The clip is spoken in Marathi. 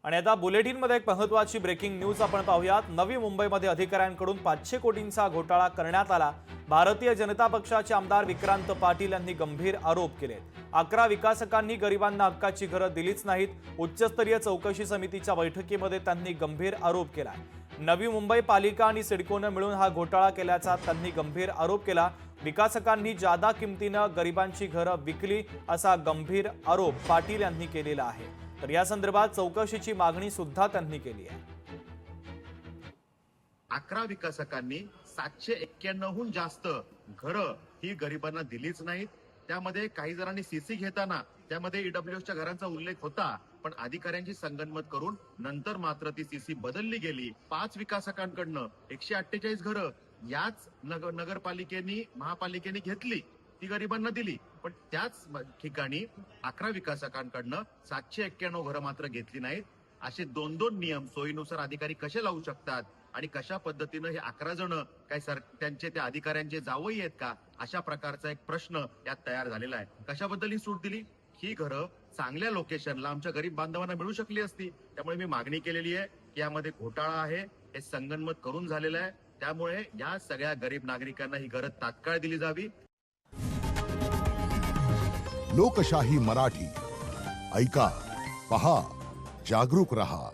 आणि आता बुलेटिनमध्ये एक महत्त्वाची ब्रेकिंग न्यूज आपण पाहूयात। नवी मुंबईमध्ये अधिकाऱ्यांकडून 500 कोटींचा घोटाळा करण्यात आला। भारतीय जनता पक्षाचे आमदार विक्रांत पाटील यांनी गंभीर आरोप केले। 11 विकासकांनी गरिबांना हक्काची घरं दिलीच नाहीत। उच्चस्तरीय चौकशी समितीच्या बैठकीमध्ये त्यांनी गंभीर आरोप केला। नवी मुंबई पालिका आणि सिडकोने मिळून हा घोटाळा केल्याचा त्यांनी गंभीर आरोप केला। विकासकांनी जादा किमतीने गरिबांची घरं विकली असा गंभीर आरोप पाटील यांनी केलेला आहे। तर या संदर्भात चौकशीची मागणी सुद्धा त्यांनी केली आहे। 11 विकासकांनी 791 हून जास्त घरं ही गरिबांना दिलीच नाहीत। त्यामध्ये काही जणांनी सीसी घेताना त्यामध्ये ईडब्ल्यूएसच्या घरांचा उल्लेख होता, पण अधिकाऱ्यांची संगनमत करून नंतर मात्र ती सीसी बदलली गेली। 5 विकासकांकडनं 148 घरं याच नगरपालिकेनी महापालिकेने घेतली, ती गरिबांना दिली। पण त्याच ठिकाणी 11 विकासकांकडनं 791 घरं मात्र घेतली नाहीत। असे 2-2 नियम सोयीनुसार अधिकारी कसे लावू शकतात आणि कशा पद्धतीने हे 11 जण काय त्यांचे त्या अधिकाऱ्यांचे जावई आहेत का, अशा प्रकारचा एक प्रश्न यात तयार झालेला आहे। कशाबद्दल ही सूट दिली? ही घरं चांगल्या लोकेशनला आमच्या गरीब बांधवांना मिळू शकली असती। त्यामुळे मी मागणी केलेली आहे की यामध्ये घोटाळा आहे हे संगनमत करून झालेलं आहे। त्यामुळे या सगळ्या गरीब नागरिकांना ही घरं तात्काळ दिली जावी। लोकशाही मराठी ऐका, पहा, जागरूक रहा।